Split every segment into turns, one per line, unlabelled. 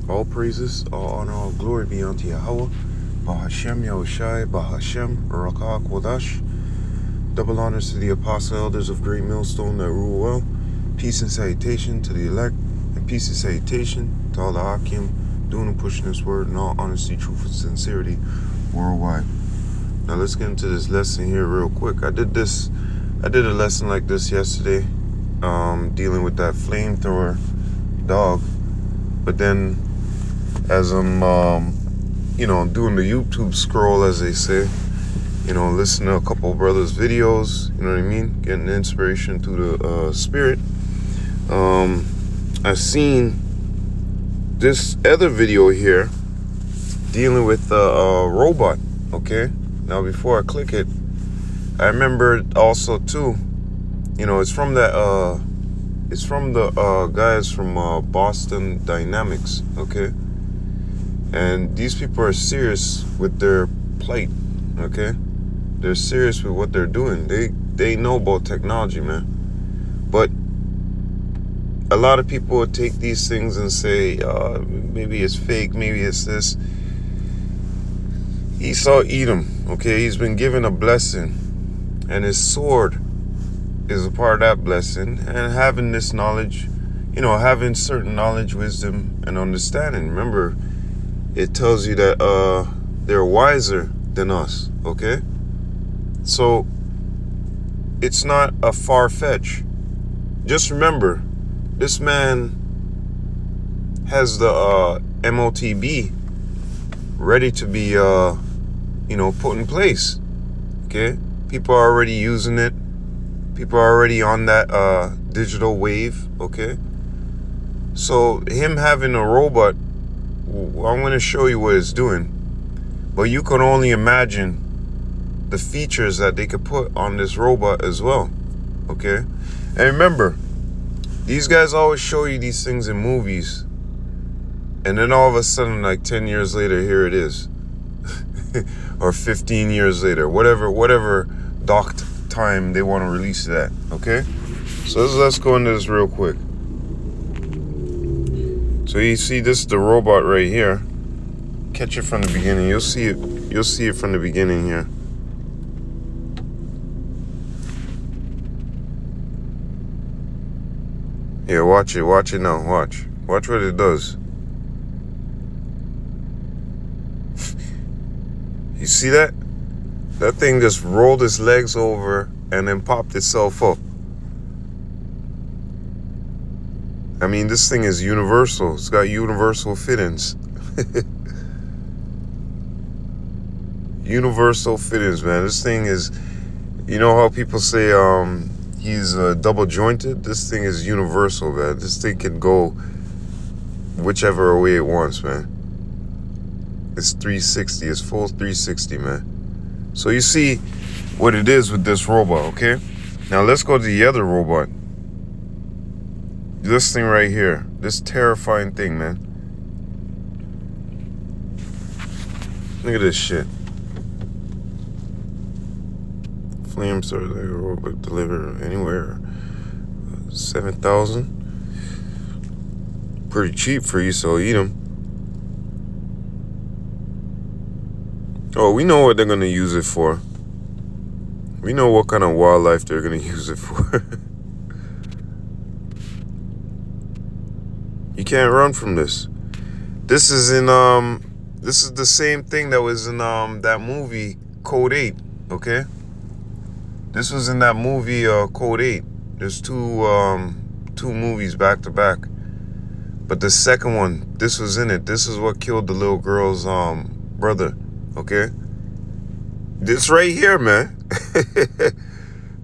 All praises, all honor, all glory be unto Yahweh, Bahashem Yahushai, Bahashem Rakah Kodash. Double honors to the apostle elders of Great Millstone that rule well. Peace and salutation to the elect, and peace and salutation to all the Akim doing and pushing this word in all honesty, truth, and sincerity worldwide. Now let's get into this lesson here real quick. I did a lesson like this yesterday, dealing with that flamethrower dog. But then as I'm, doing the YouTube scroll, as they say, listening to a couple of brothers' videos, you know what I mean? Getting inspiration through the spirit. I've seen this other video here dealing with a robot, okay? Now, before I click it, I remember also, too, it's from the guys from Boston Dynamics, okay? And these people are serious with their plight, okay? They're serious with what they're doing. They know about technology, man. But a lot of people would take these things and say, maybe it's fake, maybe it's this. Esau Edom, okay? He's been given a blessing, and his sword is a part of that blessing. And having this knowledge, having certain knowledge, wisdom, and understanding. Remember, it tells you that they're wiser than us, okay? So it's not a far-fetched. Just remember, this man has the MOTB ready to be, put in place, okay? People are already using it. People are already on that digital wave, okay? So him having a robot, I'm going to show you what it's doing. But you can only imagine the features that they could put on this robot as well, okay? And remember, these guys always show you these things in movies, and then all of a sudden, like 10 years later, here it is. Or 15 years later, whatever docked time they want to release it at, okay? So let's go into this real quick. So you see this, the robot right here. Catch it from the beginning. You'll see it from the beginning here. Yeah, watch it now, watch what it does. You see that? That thing just rolled its legs over and then popped itself up. I mean, this thing is universal. It's got universal fittings. Universal fittings, man. This thing is, you know how people say he's double jointed? This thing is universal, man. This thing can go whichever way it wants, man. It's 360. It's full 360, man. So you see what it is with this robot, okay? Now let's go to the other robot. This thing right here. This terrifying thing, man. Look at this shit. Flamethrower, like a robot deliver anywhere. 7,000. Pretty cheap for you, so eat them. Oh, we know what they're going to use it for. We know what kind of wildlife they're going to use it for. You can't run from this. This is the same thing that was in that movie Code 8, okay? This was in that movie Code 8. There's two movies back to back. But the second one, this was in it. This is what killed the little girl's brother. Okay, this right here, man.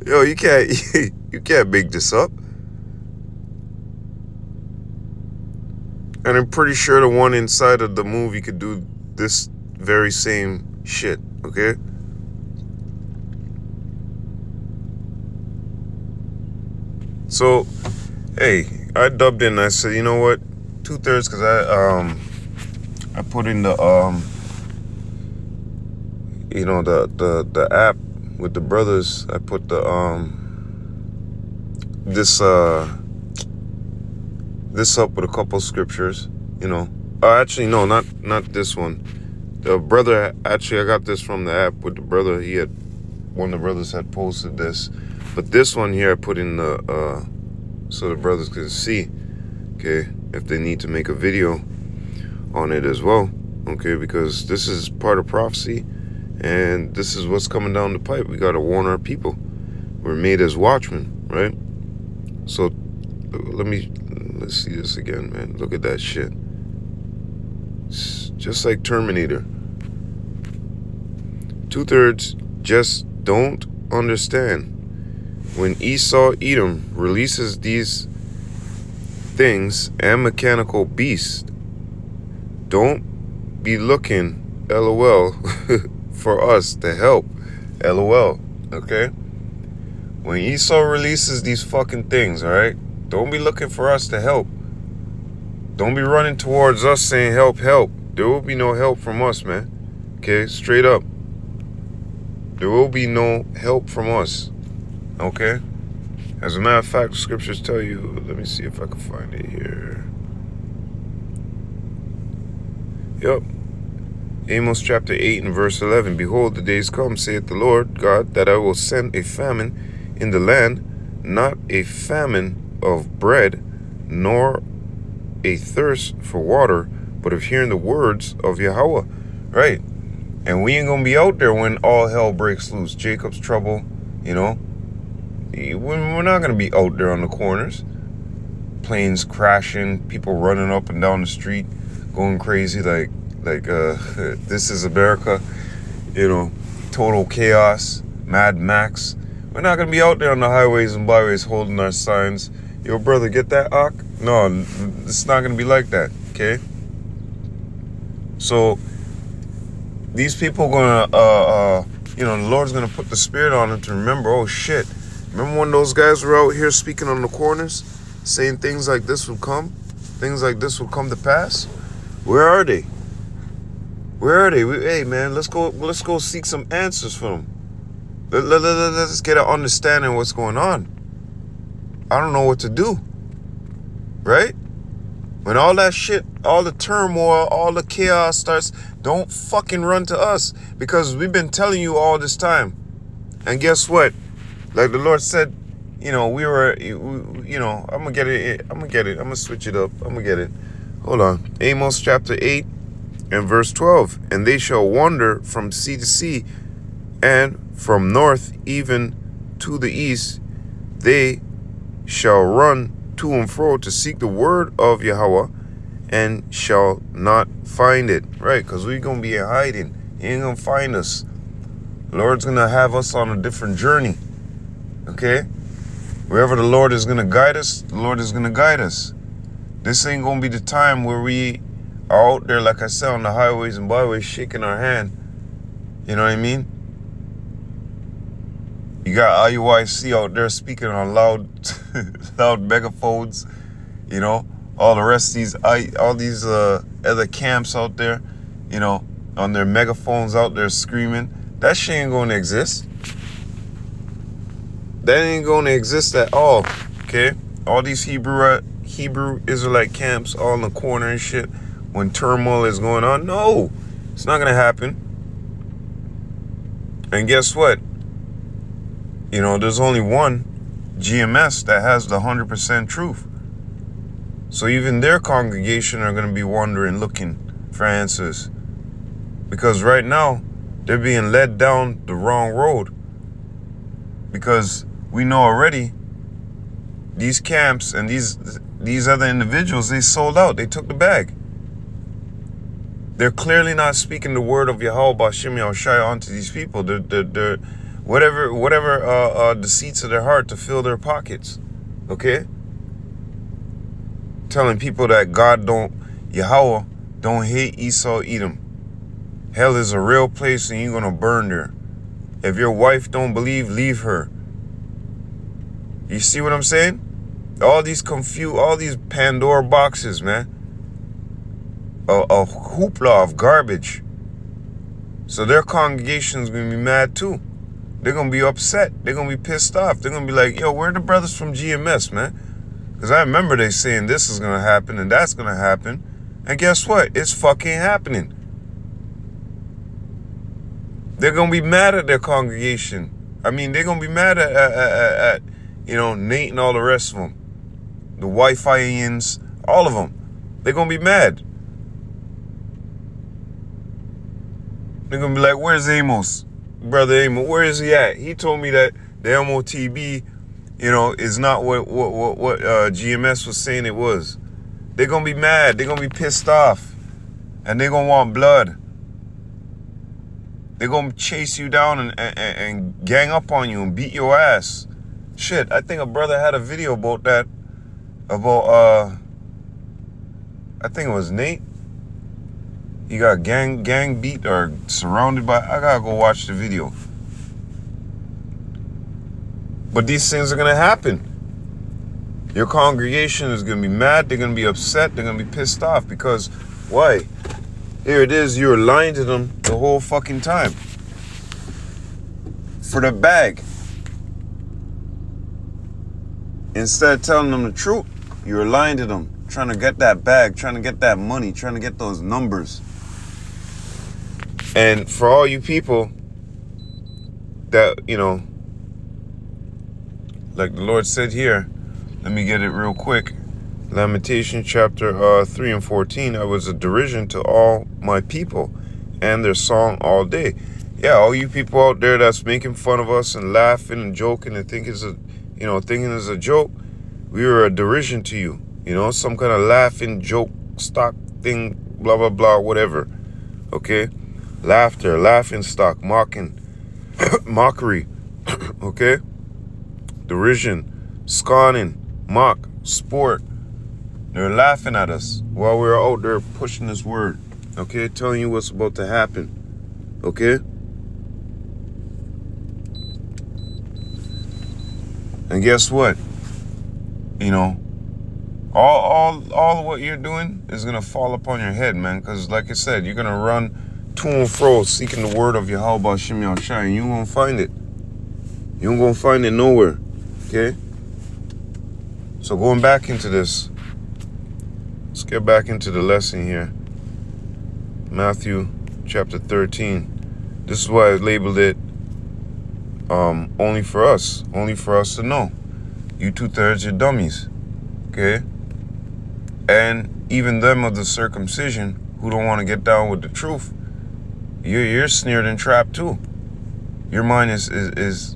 Yo, you can't make this up. And I'm pretty sure the one inside of the movie could do this very same shit. Okay. So, hey, I dubbed in. I said, you know what, 2/3, because I put in the the app with the brothers. I put the this up with a couple scriptures, Actually, no, not this one. The brother, actually, I got this from the app with the brother. One of the brothers had posted this. But this one here I put in the, so the brothers can see, okay, if they need to make a video on it as well, okay, because this is part of prophecy, and this is what's coming down the pipe. We got to warn our people. We're made as watchmen, right? So let's see this again, man. Look at that shit. It's just like Terminator. 2/3 just don't understand. When Esau Edom releases these things and mechanical beasts, don't be looking, LOL, for us to help, LOL, okay? When Esau releases these fucking things, all right, don't be looking for us to help. Don't be running towards us saying help, help. There will be no help from us, man. Okay, straight up. There will be no help from us. Okay? As a matter of fact, scriptures tell you, let me see if I can find it here. Yep. Amos chapter 8 and verse 11. Behold, the days come, saith the Lord God, that I will send a famine in the land, not a famine of bread, nor a thirst for water, but of hearing the words of Yahweh. Right. And we ain't going to be out there when all hell breaks loose. Jacob's trouble, you know. We're not going to be out there on the corners. Planes crashing, people running up and down the street, going crazy like this is America, you know, total chaos, Mad Max. We're not going to be out there on the highways and byways holding our signs. Yo, brother, get that, Ak? No, it's not going to be like that, okay? So, these people going to, you know, the Lord's going to put the spirit on them to remember, oh, shit. Remember when those guys were out here speaking on the corners, saying things like this would come? Things like this would come to pass? Where are they? Where are they? Hey, man, let's go seek some answers from them. Let's get an understanding of what's going on. I don't know what to do. Right? When all that shit, all the turmoil, all the chaos starts, don't fucking run to us. Because we've been telling you all this time. And guess what? Like the Lord said, you know, I'm going to get it. I'm going to switch it up. I'm going to get it. Hold on. Amos chapter 8 and verse 12. And they shall wander from sea to sea, and from north even to the east. They shall run to and fro to seek the word of Yahweh, and shall not find it. Right, because we're going to be in hiding. He ain't going to find us. The Lord's going to have us on a different journey. Okay? Wherever the Lord is going to guide us, the Lord is going to guide us. This ain't going to be the time where we are out there, like I said, on the highways and byways, shaking our hand. You know what I mean? You got IUIC out there speaking on loud megaphones. You know, all the rest of these, other camps out there, you know, on their megaphones out there screaming. That shit ain't going to exist. That ain't going to exist at all. Okay? All these Hebrew Israelite camps all in the corner and shit when turmoil is going on. No, it's not going to happen. And guess what? You know, there's only one GMS that has the 100% truth. So even their congregation are going to be wondering, looking for answers. Because right now, they're being led down the wrong road. Because we know already, these camps and these other individuals, they sold out. They took the bag. They're clearly not speaking the word of Yahweh B'Shem Yahushua onto these people. They're whatever deceits of their heart to fill their pockets. Okay? Telling people that Yahweh don't hate Esau Edom. Hell is a real place and you're gonna burn there. If your wife don't believe, leave her. You see what I'm saying? All these Pandora boxes, man. A hoopla of garbage. So their congregation's gonna be mad too. They're gonna be upset. They're gonna be pissed off. They're gonna be like, yo, where are the brothers from GMS, man? Because I remember they saying this is gonna happen and that's gonna happen. And guess what? It's fucking happening. They're going to be mad at their congregation. I mean, they're going to be mad at Nate and all the rest of them. The Wi-Fi-ians, all of them. They're going to be mad. They're going to be like, where's Amos? Brother Amos, where is he at? He told me that the MOTB, is not what GMS was saying it was. They're going to be mad. They're going to be pissed off. And they're going to want blood. They're going to chase you down and gang up on you and beat your ass. Shit, I think a brother had a video about that. I think it was Nate. He got gang beat or surrounded by... I gotta go watch the video. But these things are going to happen. Your congregation is going to be mad. They're going to be upset. They're going to be pissed off. Because, why? Here it is. You're lying to them the whole fucking time. For the bag. Instead of telling them the truth, you're lying to them. Trying to get that bag. Trying to get that money. Trying to get those numbers. And for all you people that, like the Lord said here, let me get it real quick. Lamentation chapter 3 and 14. I was a derision to all my people and their song all day. Yeah, all you people out there that's making fun of us and laughing and joking and thinking it's a joke, we were a derision to you. Some kind of laughing joke, stock thing, blah, blah, blah, whatever. Okay? Laughter, laughing stock, mocking, mockery. Okay? Derision, scorning, mock, sport. They're laughing at us while we're out there pushing this word. Okay? Telling you what's about to happen. Okay? And guess what? All of what you're doing is going to fall upon your head, man. Because like I said, you're going to run to and fro seeking the word of Yahweh Shem Yahushai, and you won't find it. You ain't going to find it nowhere. Okay? So going back into this, let's get back into the lesson here. Matthew chapter 13. This is why I labeled it only for us to know. You 2/3 are dummies. Okay? And even them of the circumcision who don't want to get down with the truth, you're snared and trapped too. Your mind is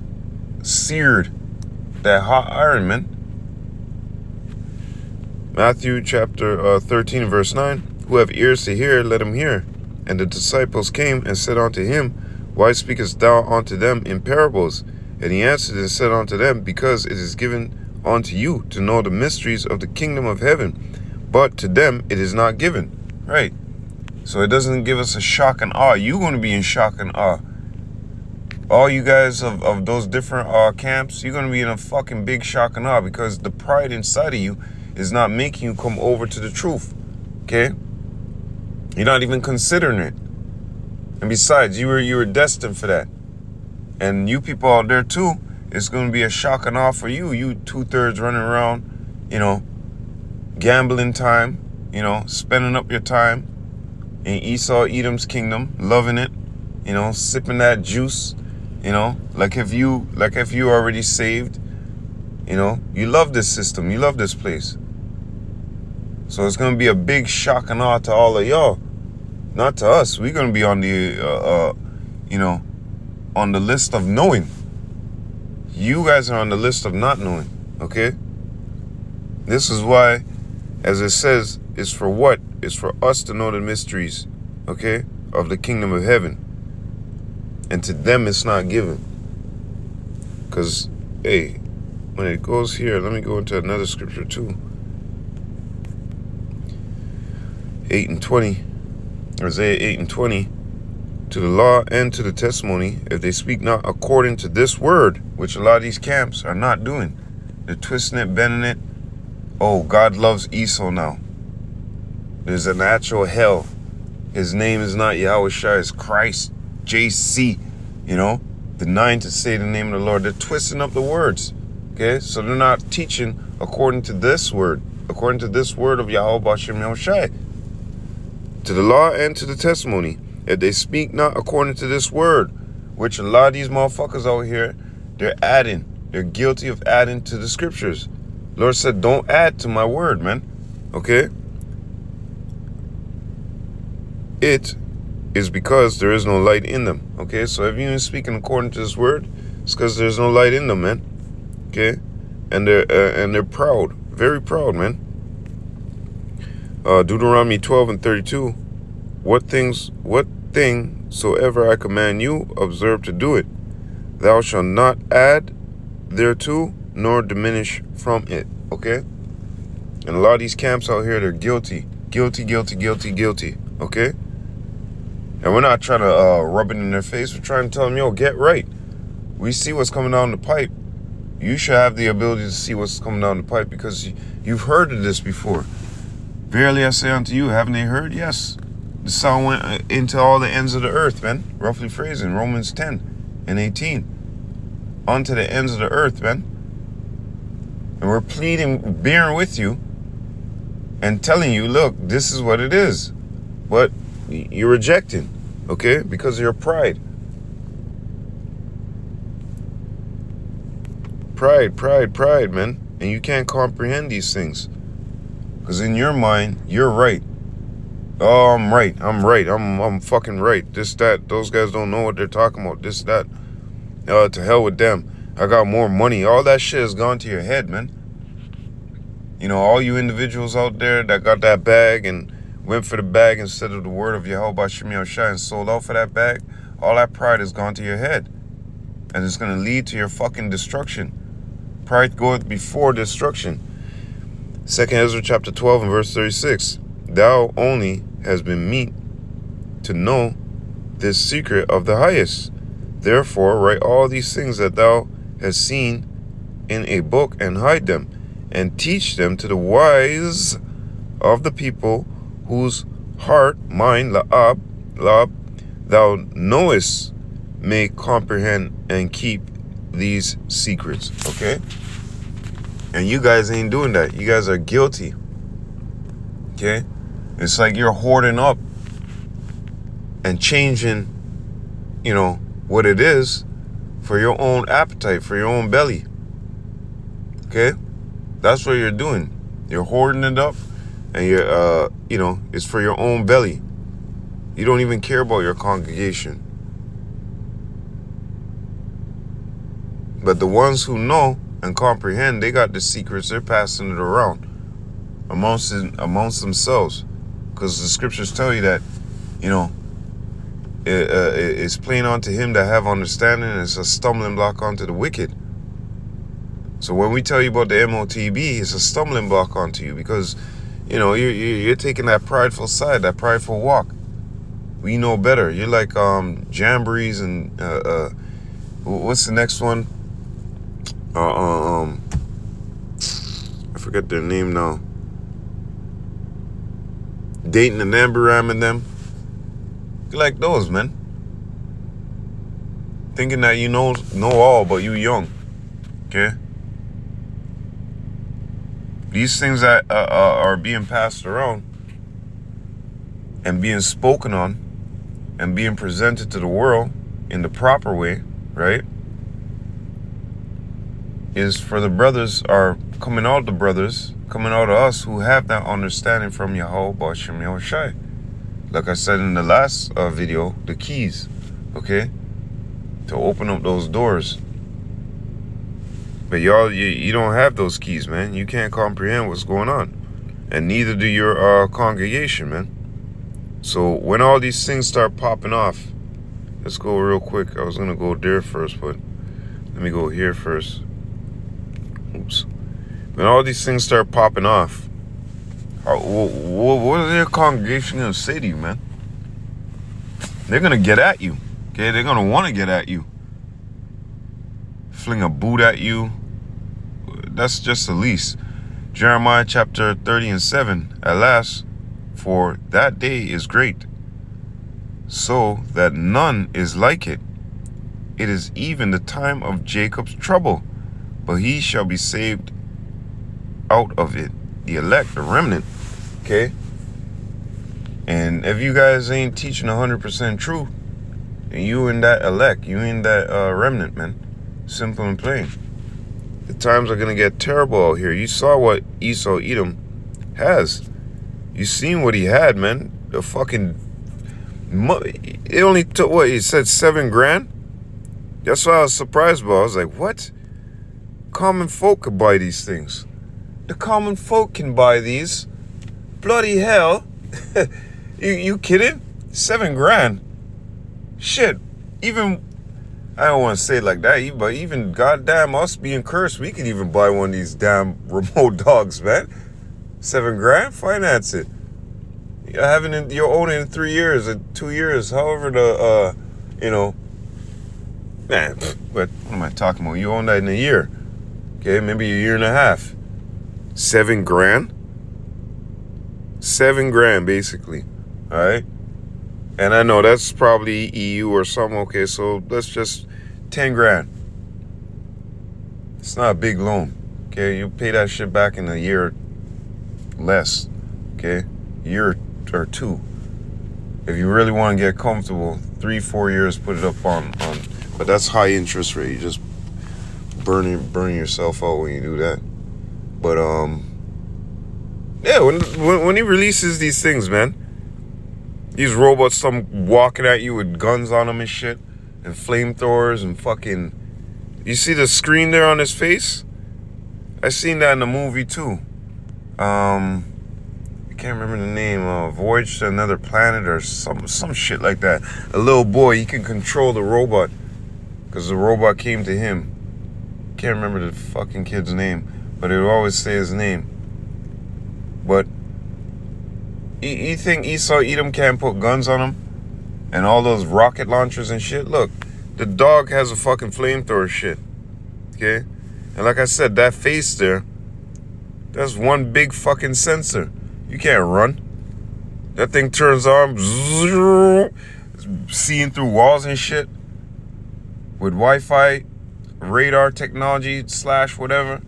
seared. That hot iron, man. Matthew chapter 13 verse 9. Who have ears to hear, let him hear. And the disciples came and said unto him, Why speakest thou unto them in parables? And he answered and said unto them, Because it is given unto you to know the mysteries of the kingdom of heaven, but to them it is not given. Right. So it doesn't give us a shock and awe. You're going to be in shock and awe. All you guys of those different camps, you're going to be in a fucking big shock and awe, because the pride inside of you is not making you come over to the truth. Okay? You're not even considering it. And besides, you were destined for that. And you people out there too, it's going to be a shock and awe for you. You 2/3 running around, gambling time, spending up your time in Esau Edom's kingdom, loving it, sipping that juice, like if you already saved, you love this system, you love this place. So it's going to be a big shock and awe to all of y'all. Not to us. We're going to be on the, on the list of knowing. You guys are on the list of not knowing, okay? This is why, as it says, it's for what? It's for us to know the mysteries, okay, of the kingdom of heaven. And to them, it's not given. Because, hey, when it goes here, let me go into another scripture too. 8 and 20. Isaiah 8 and 20. To the law and to the testimony, if they speak not according to this word, which a lot of these camps are not doing. They're twisting it, bending it. Oh, God loves Esau now. There's an actual hell. His name is not Yahushua, it's Christ. JC, denying to say the name of the Lord. They're twisting up the words. Okay, so they're not teaching according to this word of Yahweh Bashem Yahushai. to the law and to the testimony, if they speak not according to this word, which a lot of these motherfuckers out here, they're guilty of adding to the scriptures. Lord said, don't add to my word, man. Okay? It is because there is no light in them. Okay? So if you ain't speaking according to this word, it's because there's no light in them, man. Okay? And they're proud. Very proud, man. Deuteronomy 12:32. What thing soever I command you, observe to do it. Thou shalt not add thereto, nor diminish from it. Okay? And a lot of these camps out here, they're guilty. Guilty. Okay? And we're not trying to rub it in their face. We're trying to tell them, yo, get right. We see what's coming down the pipe. You should have the ability to see what's coming down the pipe because you've heard of this before. Verily I say unto you, haven't they heard? Yes. The sound went into all the ends of the earth, man. Roughly phrasing, Romans 10:18. Onto the ends of the earth, man. And we're pleading, bearing with you, and telling you, look, this is what it is. But you're rejecting, okay? Because of your pride. Pride, man. And you can't comprehend these things. Because in your mind, you're right. Oh, I'm right. I'm fucking right. This, that. Those guys don't know what they're talking about. This, that. To hell with them. I got more money. All that shit has gone to your head, man. You know, all you individuals out there that got that bag and went for the bag instead of the word of Yahweh Shem Yahushua and sold out for that bag, all that pride has gone to your head. And it's going to lead to your fucking destruction. Pride goeth before destruction. 2 Ezra chapter 12 and verse 36. Thou only hast been meet to know this secret of the highest. Therefore write all these things that thou hast seen in a book and hide them, and teach them to the wise of the people whose heart, mind, la'ab, thou knowest may comprehend and keep these secrets. Okay? And you guys ain't doing that. You guys are guilty. Okay? It's like you're hoarding up and changing, you know, what it is for your own appetite, for your own belly. Okay? That's what you're doing. You're hoarding it up and you're, you know, it's for your own belly. You don't even care about your congregation. But the ones who know and comprehend, they got the secrets. They're passing it around amongst themselves, because the scriptures tell you that, you know, it's plain unto him that have understanding, and it's a stumbling block unto the wicked. So when we tell you about the MOTB, it's a stumbling block onto you because, you know, you're taking that prideful side, that prideful walk. We know better. You're like jamborees and what's the next one? I forget their name now. Dayton and Amberam and them. You like those, man. Thinking that you know all, but you young. Okay? These things that are being passed around and being spoken on and being presented to the world in the proper way, right? Is for the brothers are coming out of us who have that understanding from Yahweh Shem Yahushua. Like I said in the last video, the keys, okay, to open up those doors. But y'all, you don't have those keys, man. You can't comprehend what's going on, and neither do your congregation, man. So when all these things start popping off, let's go real quick. I was gonna go there first, but let me go here first. Oops. When all these things start popping off, what are their congregation going to say to you, man? They're going to get at you. Okay? They're going to want to get at you. Fling a boot at you. That's just the least. Jeremiah chapter 30 and 7. At last, for that day is great, so that none is like it. It is even the time of Jacob's trouble, but he shall be saved out of it. The elect, the remnant. Okay? And if you guys ain't teaching 100% true, then you in that elect, you in that remnant, man. Simple and plain. The times are gonna get terrible out here. You saw what Esau Edom has. You seen what he had, man. The fucking, it only took, what, he said $7,000? That's why I was surprised about. I was like, what? Common folk could buy these things. The common folk can buy these. Bloody hell. You kidding? $7,000. Shit. Even, I don't want to say it like that, but even goddamn us being cursed, we can even buy one of these damn remote dogs, man. $7,000? Finance it. You having your own in 3 years or 2 years, however man, what am I talking about? You own that in a year. Okay, maybe a year and a half. $7,000? $7,000 basically. Alright? And I know that's probably EU or something. Okay, so let's just $10,000. It's not a big loan. Okay, you pay that shit back in a year less. Okay? Year or two. If you really want to get comfortable, 3-4 years, put it up on but that's high interest rate. You just burning yourself out when you do that. But yeah, when he releases these things, man, these robots come walking at you with guns on them and shit, and flamethrowers and fucking. You see the screen there on his face? I seen that in the movie too. I can't remember the name. Voyage to Another Planet or some shit like that. A little boy, he can control the robot because the robot came to him. Can't remember the fucking kid's name, but it would always say his name. But you think Esau Edom can't put guns on him and all those rocket launchers and shit? Look, the dog has a fucking flamethrower shit. Okay, and like I said, that face there, that's one big fucking sensor. You can't run. That thing turns on, seeing through walls and shit with Wi-Fi, radar technology / whatever.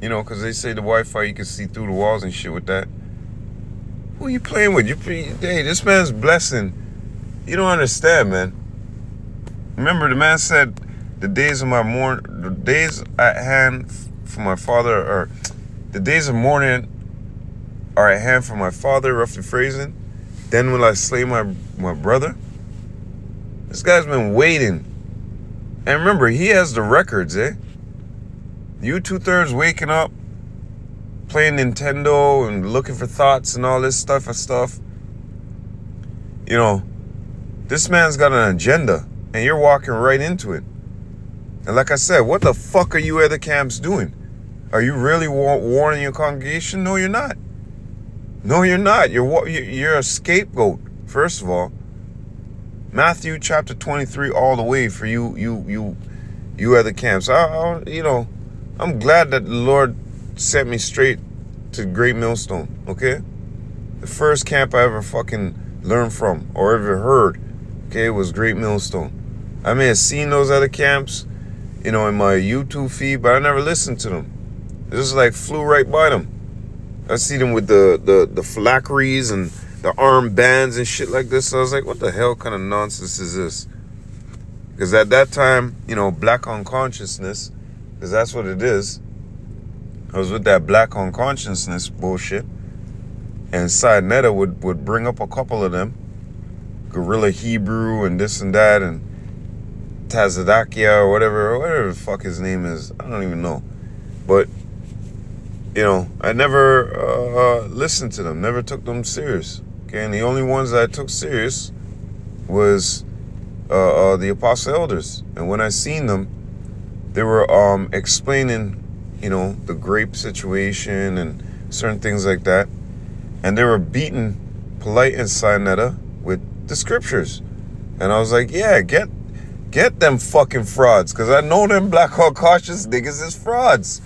You know, because they say the Wi-Fi, you can see through the walls and shit with that. Who are you playing with? Hey, this man's blessing. You don't understand, man. Remember, the man said, the days at hand for my father, or the days of mourning are at hand for my father, roughly phrasing. Then will I slay my brother? This guy's been waiting. And remember, he has the records, eh? You 2/3 waking up, playing Nintendo and looking for thoughts and all this stuff. You know, this man's got an agenda, and you're walking right into it. And like I said, what the fuck are you other camps doing? Are you really warning your congregation? No, you're not. No, you're not. You're a scapegoat, first of all. Matthew chapter 23 all the way for you other camps. I'm glad that the Lord sent me straight to Great Millstone, okay? The first camp I ever fucking learned from or ever heard, okay, was Great Millstone. I may have seen those other camps, in my YouTube feed, but I never listened to them. It just like flew right by them. I see them with the phylacteries and the armbands and shit like this. So I was like, what the hell kind of nonsense is this? Because at that time, black on consciousness, because that's what it is. I was with that black on consciousness bullshit. And Side Netta would bring up a couple of them. Gorilla Hebrew and this and that and Tazadakia or whatever the fuck his name is. I don't even know. But, I never listened to them, never took them serious. Okay, and the only ones that I took serious was the Apostle Elders. And when I seen them, they were explaining, the grape situation and certain things like that. And they were beating Polite and Sinetta with the scriptures. And I was like, yeah, get them fucking frauds, because I know them black or cautious niggas is frauds.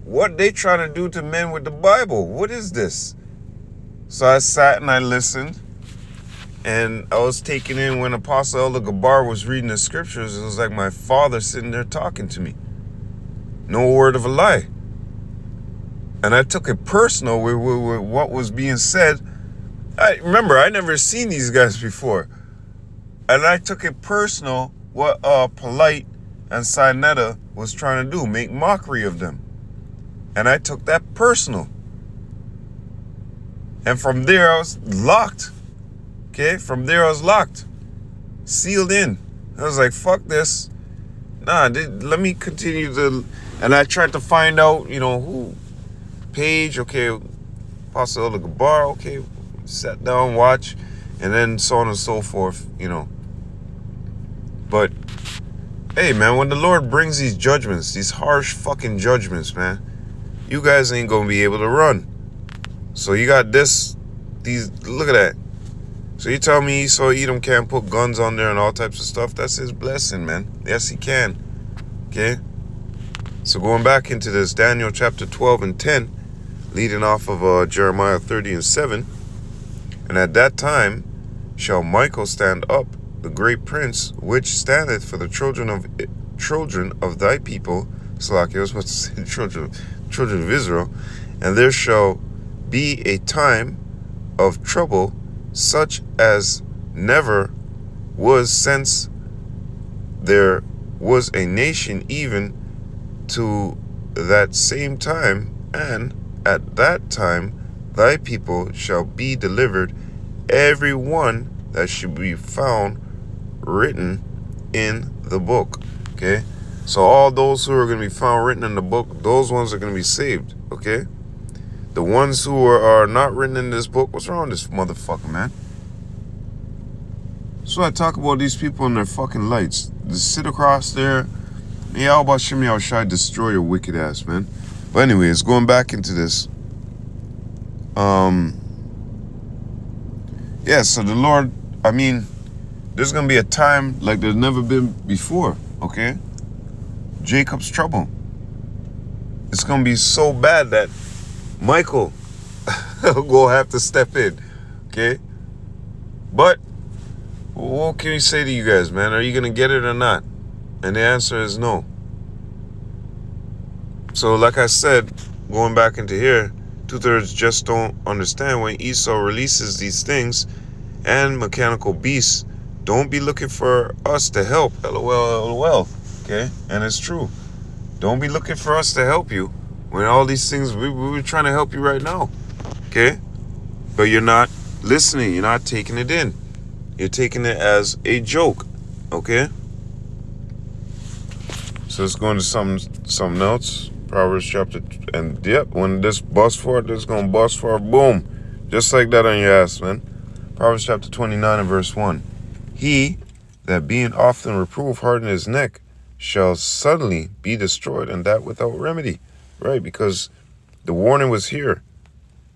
What they trying to do to men with the Bible? What is this? So I sat and I listened, and I was taking in when Apostle Elder Gabar was reading the scriptures. It was like my father sitting there talking to me. No word of a lie. And I took it personal with what was being said I remember I never seen these guys before. And I took it personal what Polite and Sinetta was trying to do, make mockery of them. And I took that personal. And from there I was locked. Okay, from there I was locked. Sealed in. I was like, fuck this. Nah, let me continue to... And I tried to find out, who... Page, okay, Apostle Elder Gabar, okay, sat down, watch, and then so on and so forth, But, hey, man, when the Lord brings these judgments, these harsh fucking judgments, man, you guys ain't gonna be able to run. So you got look at that. So you tell me Esau Edom can't put guns on there and all types of stuff? That's his blessing, man. Yes, he can. Okay? So going back into this, Daniel chapter 12 and 10, leading off of Jeremiah 30 and 7, and at that time shall Michael stand up, the great prince, which standeth for the children of thy people. Slack, I was supposed to say children of Israel. And there shall be a time of trouble, such as never was since there was a nation, even to that same time. And at that time thy people shall be delivered, every one that should be found written in the book. Okay, so all those who are going to be found written in the book, those ones are going to be saved. Okay, the ones who are not written in this book, what's wrong with this motherfucker, man? So I talk about these people and their fucking lights. Just sit across there. Yeah, how about Shimmy Al-Shai destroy your wicked ass, man? But anyways, going back into this. Yeah, so the Lord, there's going to be a time like there's never been before, okay? Jacob's trouble. It's going to be so bad that Michael will have to step in, okay? But what can we say to you guys, man? Are you going to get it or not? And the answer is no. So like I said, going back into here, 2/3 just don't understand when Esau releases these things and mechanical beasts. Don't be looking for us to help. LOL, LOL. Okay? And it's true. Don't be looking for us to help you when all these things, we're trying to help you right now. Okay? But you're not listening. You're not taking it in. You're taking it as a joke. Okay? So let's go into something else. Proverbs chapter, and yep, when this busts forward, this gonna bust forward, boom, just like that on your ass, man. Proverbs chapter 29 and verse 1. He that being often reproved harden his neck shall suddenly be destroyed, and that without remedy. Right, because the warning was here.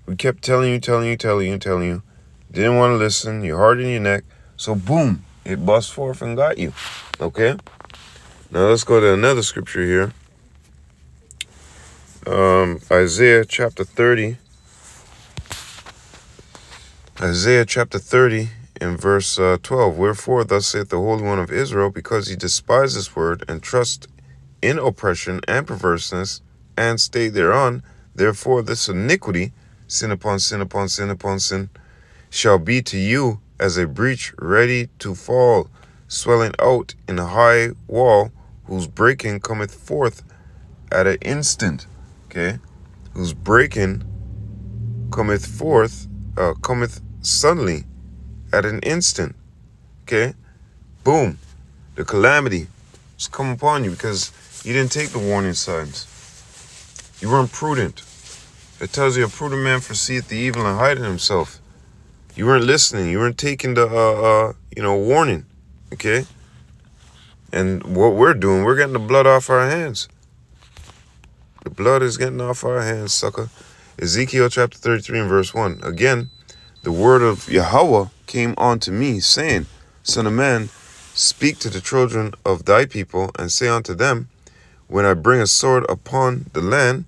We kept telling you. Didn't want to listen. You hardened your neck. So boom, it bust forth and got you. Okay? Now let's go to another scripture here. Isaiah chapter 30. Isaiah chapter 30 in verse 12. Wherefore thus saith the Holy One of Israel, because he despised this word and trust in oppression and perverseness and stay thereon, therefore this iniquity, sin upon sin upon sin upon sin, shall be to you as a breach ready to fall, swelling out in a high wall, whose breaking cometh forth at an instant. Okay, whose breaking cometh forth, cometh suddenly, at an instant. Okay, boom, the calamity has come upon you because you didn't take the warning signs. You weren't prudent. It tells you a prudent man foreseeth the evil and hideth himself. You weren't listening. You weren't taking the warning. Okay, and what we're doing, we're getting the blood off our hands. The blood is getting off our hands, sucker. Ezekiel chapter 33 and verse 1. Again, the word of Yahweh came unto me, saying, Son of man, speak to the children of thy people, and say unto them, when I bring a sword upon the land,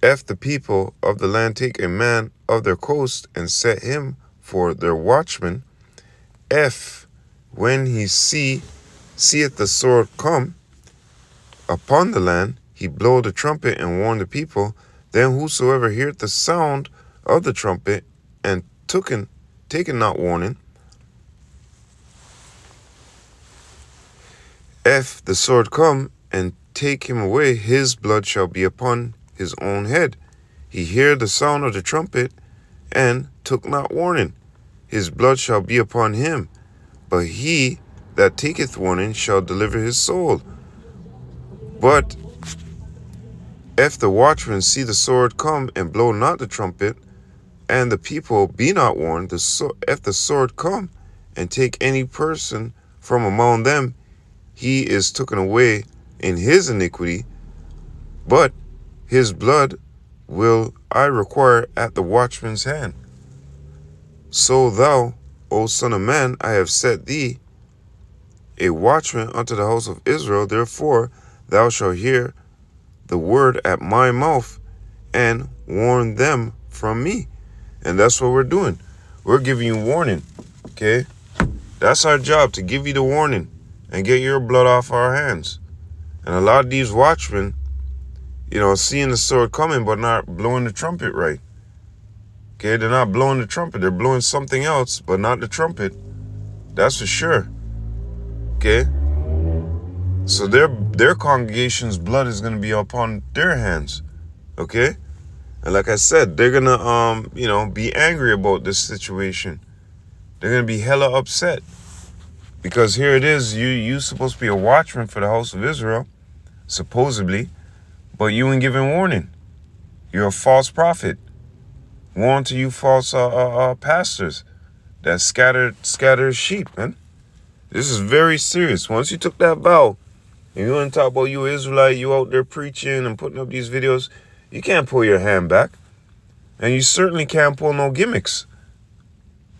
if the people of the land take a man of their coast and set him for their watchman, if when he seeth the sword come upon the land, he blow the trumpet and warn the people, then whosoever heareth the sound of the trumpet, and taken not warning, if the sword come and take him away, his blood shall be upon his own head. He heard the sound of the trumpet, and took not warning. His blood shall be upon him. But he that taketh warning shall deliver his soul. But if the watchman see the sword come and blow not the trumpet, and the people be not warned, if the sword come and take any person from among them, he is taken away in his iniquity, but his blood will I require at the watchman's hand. So thou, O son of man, I have set thee a watchman unto the house of Israel. Therefore thou shalt hear the word at my mouth, and warn them from me. And that's what we're doing. We're giving you warning, okay? That's our job, to give you the warning and get your blood off our hands. And a lot of these watchmen, seeing the sword coming but not blowing the trumpet right. Okay, they're not blowing the trumpet. They're blowing something else, but not the trumpet. That's for sure. Okay? So their congregation's blood is going to be upon their hands. Okay? And like I said, they're going to, be angry about this situation. They're going to be hella upset. Because here it is, you're supposed to be a watchman for the house of Israel, supposedly, but you ain't giving warning. You're a false prophet. Warn to you false pastors that scatter sheep, man. This is very serious. Once you took that vow, and you want to talk about you Israelite, you out there preaching and putting up these videos, you can't pull your hand back. And you certainly can't pull no gimmicks.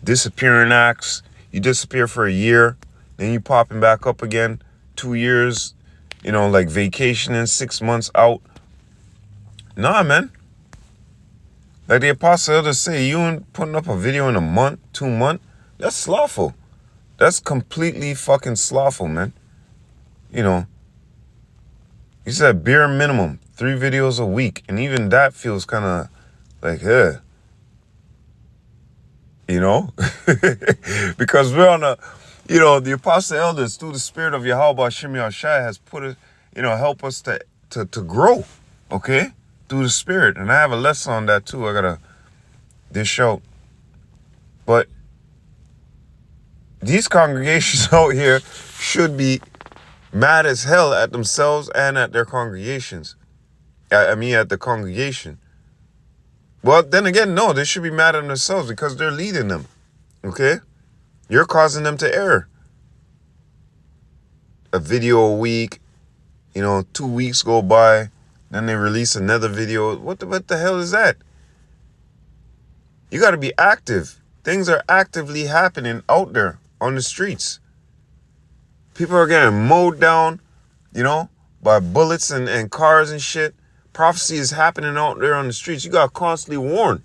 Disappearing acts. You disappear for a year, then you popping back up again. 2 years, like vacationing, 6 months out. Nah, man. Like the apostle elders say, you ain't putting up a video in a month, 2 months. That's slothful. That's completely fucking slothful, man. He said bare minimum, 3 videos a week. And even that feels kind of like, because we're on the apostle elders, through the spirit of Yahweh Shem Yahushua, has put it, help us to grow, okay? Through the spirit. And I have a lesson on that too. I got to dish out. But these congregations out here should be mad as hell at themselves and at their congregations. At the congregation. Well, then again, no, they should be mad at themselves because they're leading them. Okay? You're causing them to err. A video a week, 2 weeks go by, then they release another video. What the hell is that? You got to be active. Things are actively happening out there on the streets. People are getting mowed down, by bullets and cars and shit. Prophecy is happening out there on the streets. You got to constantly warn.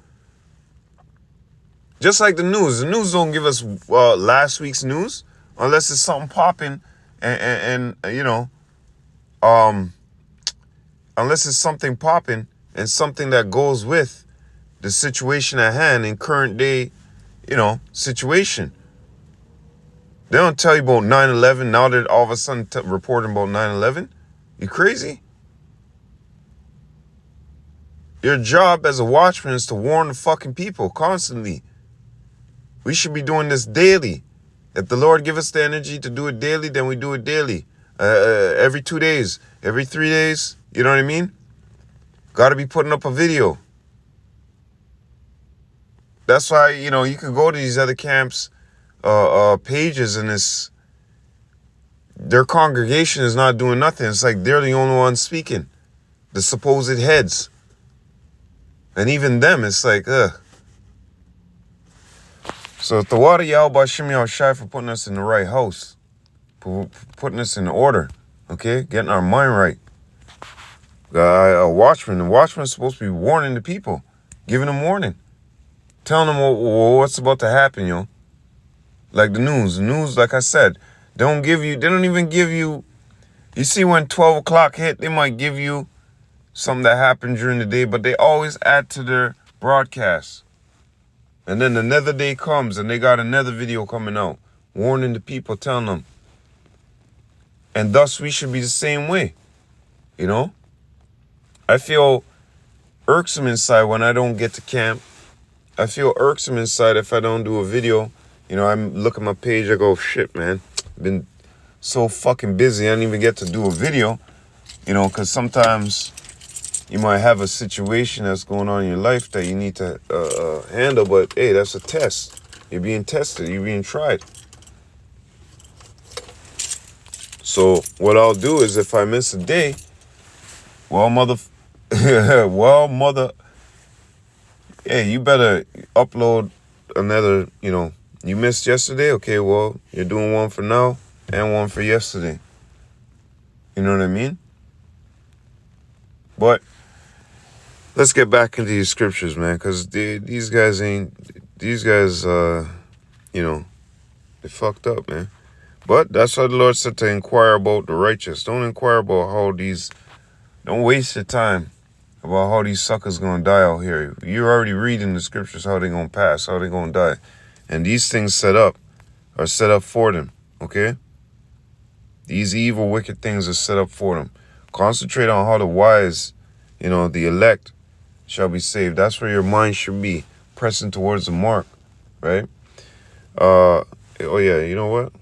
Just like the news. The news don't give us last week's news unless it's something popping and unless it's something popping and something that goes with the situation at hand in current day, situation. They don't tell you about 9/11. Now they're all of a sudden reporting about 9/11. You crazy? Your job as a watchman is to warn the fucking people constantly. We should be doing this daily. If the Lord give us the energy to do it daily, then we do it daily. Every 2 days, every 3 days. You know what I mean? Got to be putting up a video. That's why, you can go to these other camps' pages and their congregation is not doing nothing. It's like they're the only ones speaking. The supposed heads. And even them, it's like, So the water Yahweh Shem Yahushua for putting us in the right house. Putting us in order. Okay? Getting our mind right. A watchman. The watchman is supposed to be warning the people. Giving them warning. Telling them what's about to happen, Like the news. The news, like I said, they don't even give you, you see when 12 o'clock hit, they might give you something that happened during the day, but they always add to their broadcast. And then another day comes and they got another video coming out, warning the people, telling them. And thus we should be the same way, you know? I feel irksome inside when I don't get to camp. I feel irksome inside if I don't do a video. You know, I look at my page, I go, shit, man. I've been so fucking busy, I didn't even get to do a video. You know, because sometimes you might have a situation that's going on in your life that you need to handle, but hey, that's a test. You're being tested, you're being tried. So what I'll do is if I miss a day, hey, you better upload another, you know, you missed yesterday, okay, well, you're doing one for now and one for yesterday. You know what I mean? But let's get back into these scriptures, man, because these guys, you know, they fucked up, man. But that's why the Lord said to inquire about the righteous. Don't inquire about don't waste your time about how these suckers going to die out here. You're already reading the scriptures, how they going to pass, how they going to die. And these things are set up for them, okay? These evil, wicked things are set up for them. Concentrate on how the wise, you know, the elect shall be saved. That's where your mind should be, pressing towards the mark, right? Oh yeah, you know what?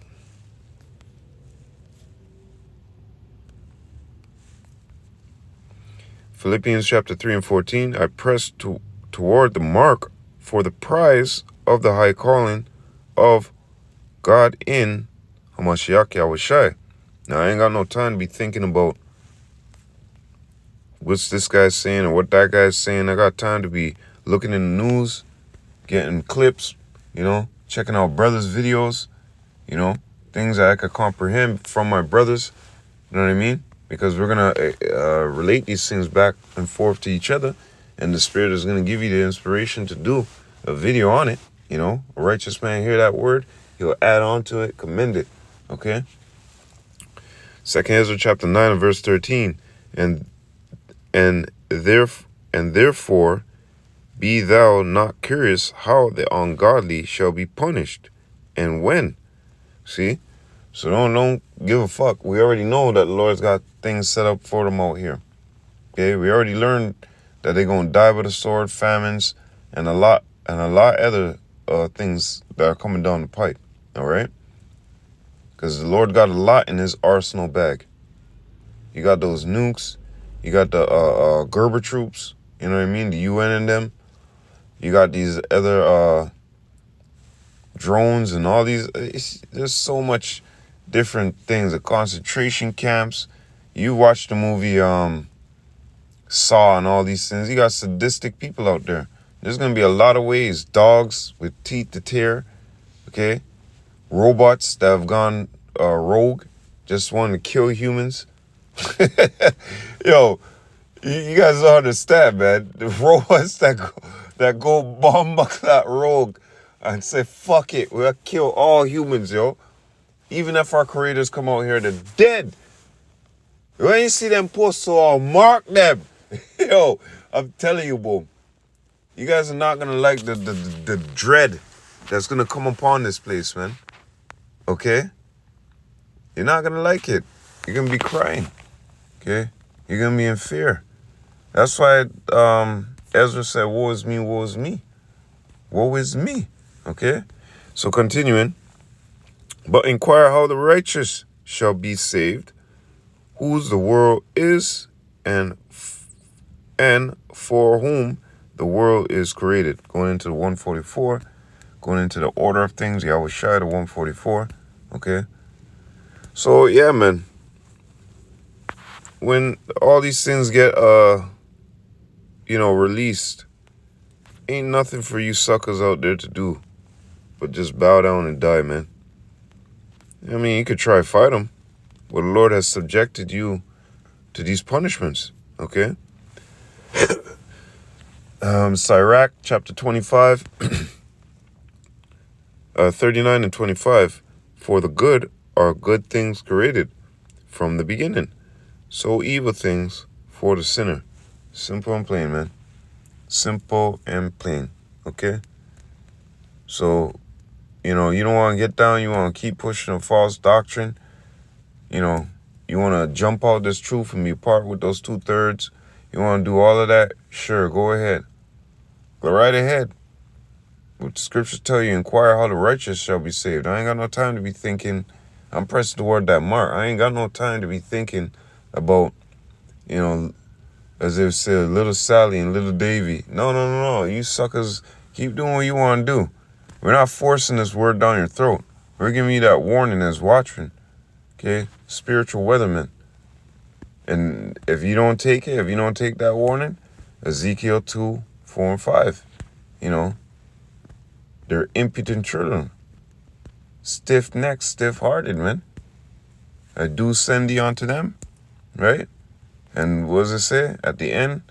Philippians chapter 3 and 14, I press toward the mark for the prize of the high calling of God in Hamashiach Yahushai. Now, I ain't got no time to be thinking about what's this guy saying or what that guy's saying. I got time to be looking in the news, getting clips, you know, checking out brothers' videos, you know, things that I could comprehend from my brothers. You know what I mean? Because we're going to relate these things back and forth to each other. And the Spirit is going to give you the inspiration to do a video on it. You know, a righteous man hear that word, he'll add on to it, commend it. Okay? 2 Ezra chapter 9 and verse 13. And therefore be thou not curious how the ungodly shall be punished, and when. See? So don't give a fuck. We already know that the Lord's got things set up for them out here. Okay? We already learned that they're gonna die by the sword, famines, and a lot other things that are coming down the pipe. All right? Because the Lord got a lot in his arsenal bag. You got those nukes. You got the Gerber troops. You know what I mean? The UN and them. You got these other drones and all these. There's so much different things. The concentration camps. You watch the movie Saw and all these things. You got sadistic people out there. There's going to be a lot of ways. Dogs with teeth to tear. Okay? Robots that have gone rogue. Just wanting to kill humans. Yo, you guys don't understand, man. The robots that go bomb that rogue and say, fuck it, we'll kill all humans, yo. Even if our creators come out here, they're dead. When you see them post, so I'll mark them. Yo, I'm telling you, boom. You guys are not gonna like the dread that's gonna come upon this place, man. Okay? You're not gonna like it. You're gonna be crying. Okay? You're going to be in fear. That's why Ezra said, woe is me, woe is me. Woe is me. Okay? So continuing. But inquire how the righteous shall be saved, whose the world is, and for whom the world is created. Going into the 144. Going into the order of things. Yahushai, the 144. Okay? So, yeah, man. When all these things get, released, ain't nothing for you suckers out there to do but just bow down and die, man. I mean, you could try fight them, but the Lord has subjected you to these punishments, okay? Sirach, chapter 25, 39 and 25. For the good are good things created from the beginning. So evil things for the sinner. Simple and plain, man. Simple and plain. Okay? So, you know, you don't want to get down. You want to keep pushing a false doctrine. You know, you want to jump out this truth and be part with those 2/3. You want to do all of that? Sure, go ahead. Go right ahead. What the scriptures tell you, inquire how the righteous shall be saved. I ain't got no time to be thinking. I'm pressing toward that mark. I ain't got no time to be thinking about, you know, as if said little Sally and little Davy. No. You suckers keep doing what you want to do. We're not forcing this word down your throat. We're giving you that warning as watchmen. Okay? Spiritual weathermen. And if you don't take it, if you don't take that warning, Ezekiel 2, 4, and 5, you know, they're impudent children. Stiff-necked, stiff-hearted, man. I do send thee unto them, right? And what does it say at the end?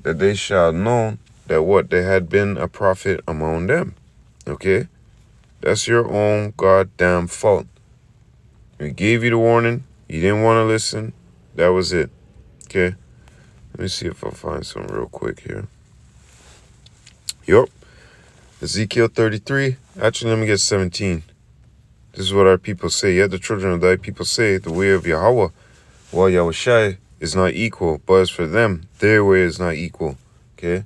That they shall know that what? There had been a prophet among them. Okay? That's your own goddamn fault. We gave you the warning. You didn't want to listen. That was it. Okay? Let me see if I find something real quick here. Yup. Ezekiel 33. Actually, let me get 17. This is what our people say. Yet the children of thy people say, the way of Yahweh, while Yahushai is not equal, but as for them, their way is not equal. Okay?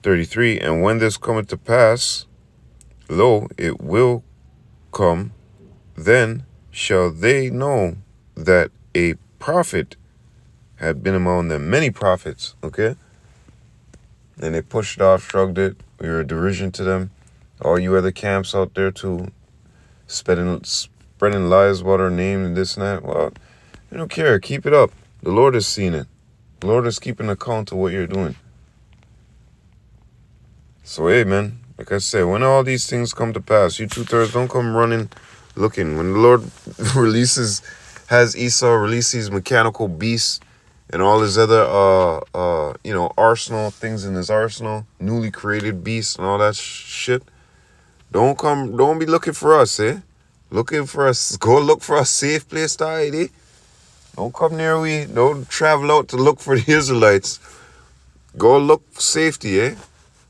33. And when this cometh to pass, lo, it will come, then shall they know that a prophet had been among them. Many prophets, okay? And they pushed it off, shrugged it. We were a derision to them. All you other camps out there too, spreading lies about our name and this and that. Well, you don't care. Keep it up. The Lord has seen it. The Lord is keeping account of what you're doing. So, hey, man, like I said, when all these things come to pass, you 2/3 don't come running looking. When the Lord has Esau release these mechanical beasts and all his other, arsenal, things in his arsenal, newly created beasts and all that shit, don't be looking for us, eh? Looking for us, go look for a safe place to hide, eh? Don't come near we, don't travel out to look for the Israelites. Go look for safety, eh?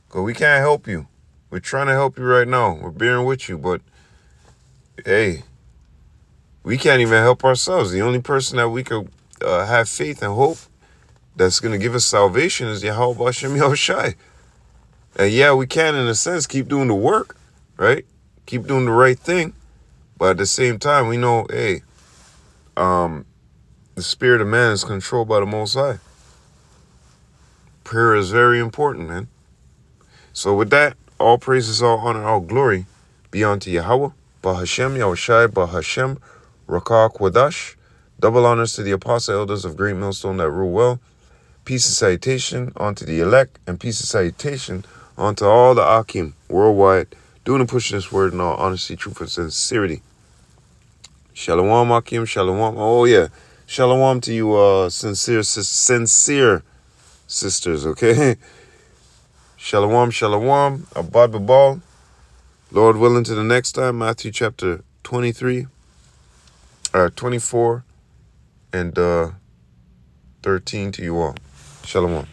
Because we can't help you. We're trying to help you right now. We're bearing with you, but, hey, we can't even help ourselves. The only person that we could have faith and hope that's going to give us salvation is Yahweh Hashem Yahushai. And yeah, we can, in a sense, keep doing the work, right? Keep doing the right thing. But at the same time, we know, hey, the spirit of man is controlled by the Most High. Prayer is very important, man. So with that, all praises, all honor, all glory be unto Yahweh, Bahashem, Yahushai, Bahashem, Rakah, Kwadash. Double honors to the apostle elders of Great Millstone that rule well. Peace and salutation unto the elect, and peace and salutation unto all the Akim worldwide, doing and pushing this word in all honesty, truth, and sincerity. Shalom, Akim, shalom. Oh, yeah. Shalom to you sincere sisters, okay? Shalom, abad babal. Lord willing, to the next time, Matthew chapter 23, 24, and 13 to you all. Shalom.